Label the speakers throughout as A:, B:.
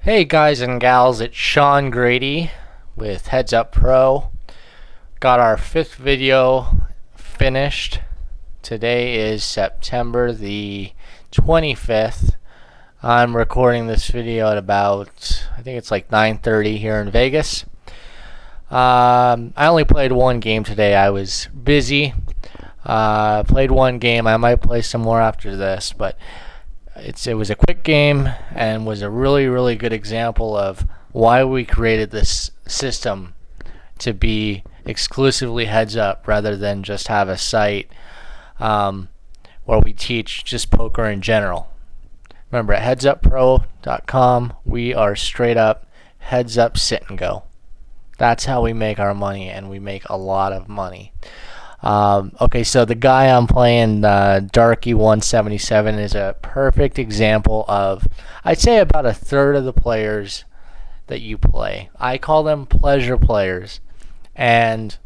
A: Hey guys and gals, it's Sean Grady with Heads Up Pro. Got our fifth video finished. Today is September the 25th. I'm recording this video at about, I think it's like 9:30 here in Vegas. I only played one game today. I was busy. Played one game. I might play some more after this, but it was a quick game and was a really good example of why we created this system to be exclusively heads up rather than just have a site where we teach just poker in general. Remember, at headsuppro.com we are straight up heads up sit and go. That's how we make our money, and we make a lot of money. Okay, so the guy I'm playing, Darky 177, is a perfect example of, I'd say, about a third of the players that you play. I call them pleasure players. And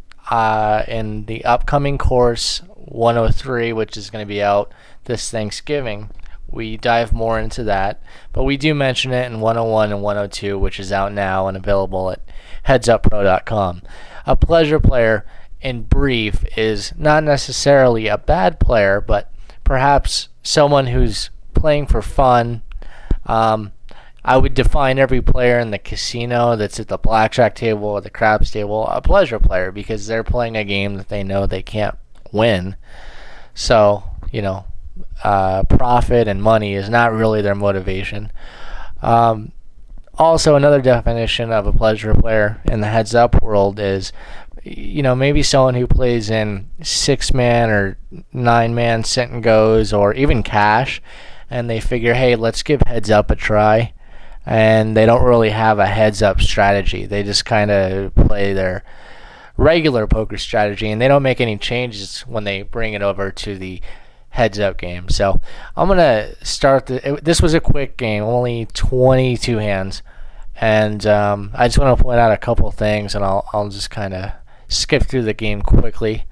A: in the upcoming course 103, which is going to be out this Thanksgiving, we dive more into that. But we do mention it in 101 and 102, which is out now and available at headsuppro.com. A pleasure player, in brief, is not necessarily a bad player, but perhaps someone who's playing for fun. I would define every player in the casino that's at the blackjack table or the craps table a pleasure player, because they're playing a game that they know they can't win. So, profit and money is not really their motivation. Also, another definition of a pleasure player in the heads up world is, maybe someone who plays in 6-man or 9-man sit and goes, or even cash, and they figure, hey, let's give heads up a try. And they don't really have a heads up strategy. They just kind of play their regular poker strategy, and they don't make any changes when they bring it over to the heads up game. So I'm going to start. This was a quick game, only 22 hands. And I just want to point out a couple things, and I'll just kind of skip through the game quickly.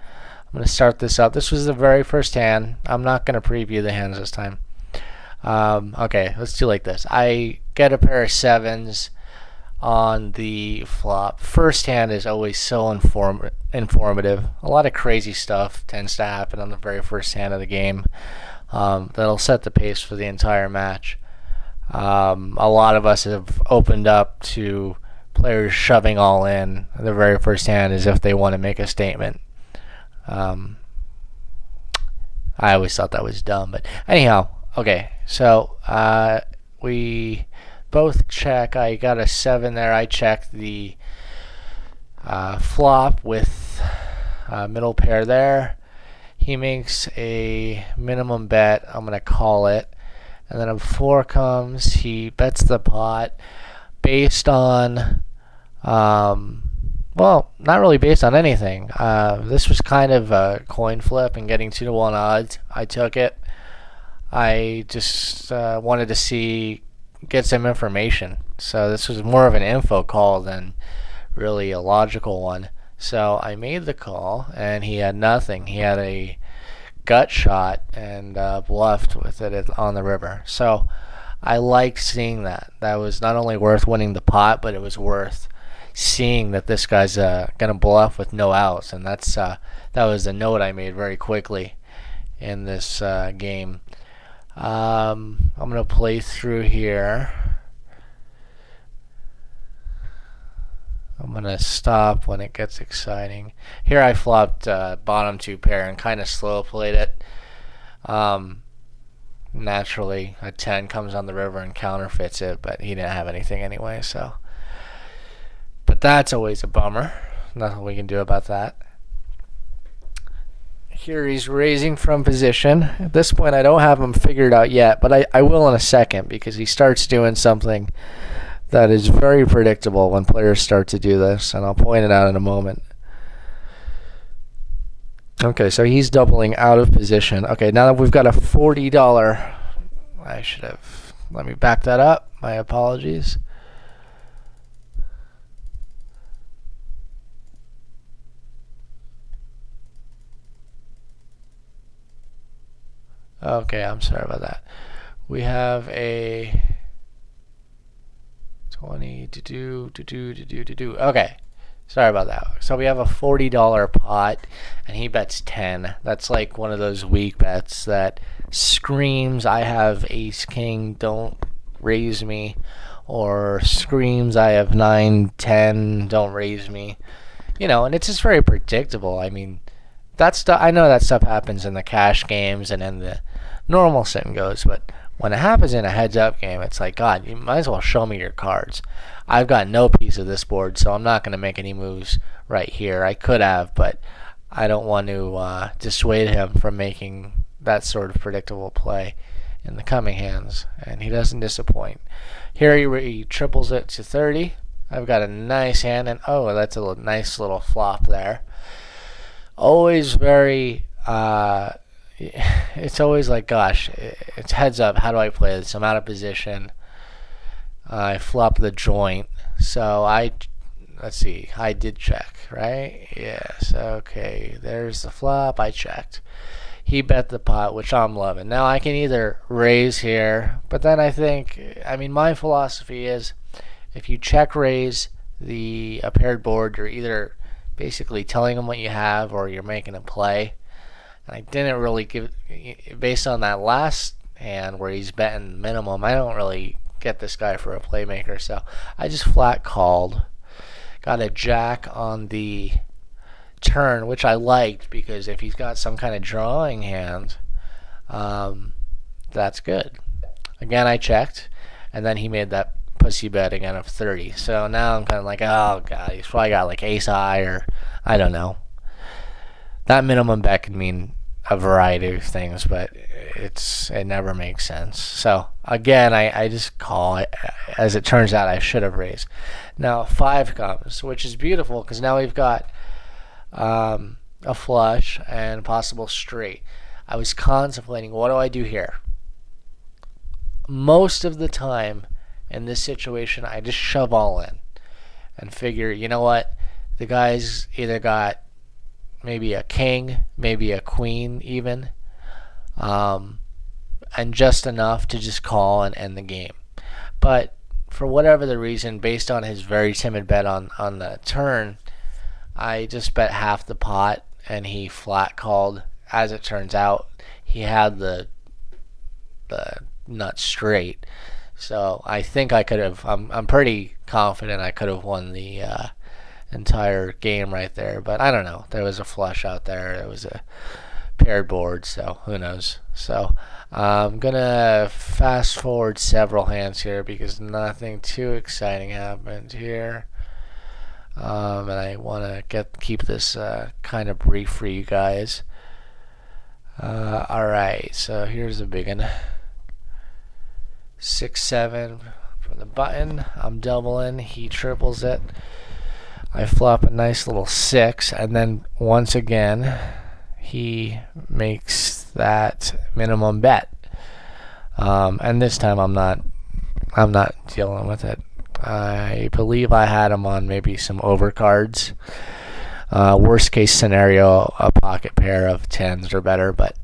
A: I'm going to start this up. This was the very first hand. I'm not going to preview the hands this time. Okay, let's do like this. I get a pair of sevens on the flop. First hand is always so informative. A lot of crazy stuff tends to happen on the very first hand of the game. That'll set the pace for the entire match. A lot of us have opened up to players shoving all in the very first hand as if they want to make a statement. I always thought that was dumb, but anyhow, okay, so we both check. I got a 7 there. I checked the flop with middle pair there. He makes a minimum bet. I'm going to call it. And then a 4 comes. He bets the pot based on, well, not really based on anything. This was kind of a coin flip and getting 2-to-1 odds. I took it. I just wanted to get some information. So this was more of an info call than really a logical one. So I made the call, and he had nothing. He had a gut shot and bluffed with it on the river. So I liked seeing that. That was not only worth winning the pot, but it was worth seeing that this guy's gonna bluff with no outs, and that was a note I made very quickly in this game. I'm gonna play through here. I'm gonna stop when it gets exciting. Here I flopped bottom 2 pair and kind of slow played it. Naturally, a 10 comes on the river and counterfeits it, but he didn't have anything anyway. So, but that's always a bummer. Nothing we can do about that. Here he's raising from position. At this point, I don't have him figured out yet, but I will in a second, because he starts doing something that is very predictable when players start to do this, and I'll point it out in a moment. Okay, so he's doubling out of position. Okay, now that we've got a $40, I should have, let me back that up. My apologies. Okay, I'm sorry about that. We have a 20 to do. Okay. Sorry about that. So we have a $40 pot, and he bets 10. That's like one of those weak bets that screams, I have ace king, don't raise me, or screams, I have 9, 10, don't raise me. You know, and it's just very predictable. I mean, that stuff. I know that stuff happens in the cash games and in the normal sit and goes, but when it happens in a heads-up game, it's like, God, you might as well show me your cards. I've got no piece of this board, so I'm not going to make any moves right here. I could have, but I don't want to dissuade him from making that sort of predictable play in the coming hands, and he doesn't disappoint. Here he triples it to 30. I've got a nice hand, and oh, that's a nice little flop there. Always very, it's always like, gosh, it's heads up. How do I play this? I'm out of position. I flop the joint. So let's see, I did check, right? Yes, okay. There's the flop. I checked. He bet the pot, which I'm loving. Now I can either raise here, but then I mean, my philosophy is if you check raise a paired board, you're either basically telling him what you have or you're making a play. And I didn't really based on that last hand where he's betting minimum, I don't really get this guy for a playmaker, so I just flat called. Got a jack on the turn, which I liked because if he's got some kind of drawing hand, that's good. Again, I checked, and then he made that pussy bet again of 30. So now I'm kind of like, oh God, he's probably got like ace high or I don't know. That minimum bet can mean a variety of things, but it never makes sense. So again, I just call it. As it turns out, I should have raised. Now 5 comes, which is beautiful because now we've got a flush and possible straight. I was contemplating, what do I do here? Most of the time in this situation, I just shove all in and figure, you know what? The guy's either got maybe a king, maybe a queen even, and just enough to just call and end the game. But for whatever the reason, based on his very timid bet on the turn, I just bet half the pot and he flat called. As it turns out, he had the nut straight. So I think I could have, I'm pretty confident I could have won the entire game right there. But I don't know. There was a flush out there. There was a paired board, so who knows. So I'm going to fast forward several hands here because nothing too exciting happened here. And I want to keep this kind of brief for you guys. Alright, so here's a big one. 6-7 from the button. I'm doubling. He triples it. I flop a nice little 6, and then once again he makes that minimum bet. And this time I'm not dealing with it. I believe I had him on maybe some overcards. Worst case scenario, a pocket pair of 10s or better, but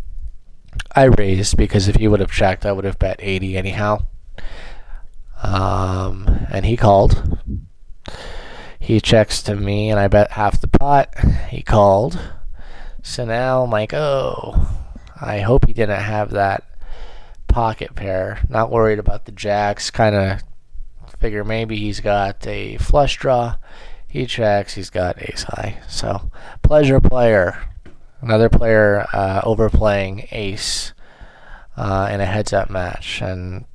A: I raised because if he would have checked, I would have bet 80 anyhow. And he called. He checks to me, and I bet half the pot. He called. So now I'm like, oh, I hope he didn't have that pocket pair. Not worried about the jacks. Kind of figure maybe he's got a flush draw. He checks. He's got ace high. So pleasure player. Another player overplaying ace in a heads-up match, and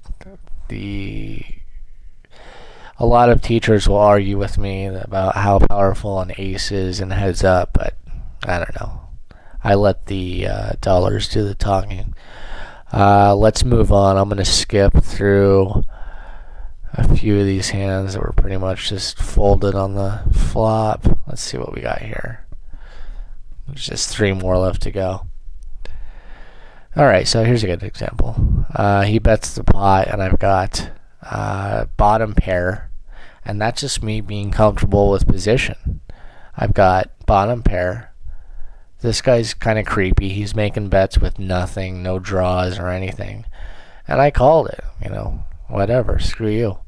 A: a lot of teachers will argue with me about how powerful an ace is in heads up, but I don't know. I let the dollars do the talking. Let's move on. I'm going to skip through a few of these hands that were pretty much just folded on the flop. Let's see what we got here. There's just 3 more left to go. Alright, so here's a good example. He bets the pot, and I've got bottom pair, and that's just me being comfortable with position. I've got bottom pair. This guy's kind of creepy. He's making bets with nothing, no draws or anything. And I called it, you know, whatever, screw you.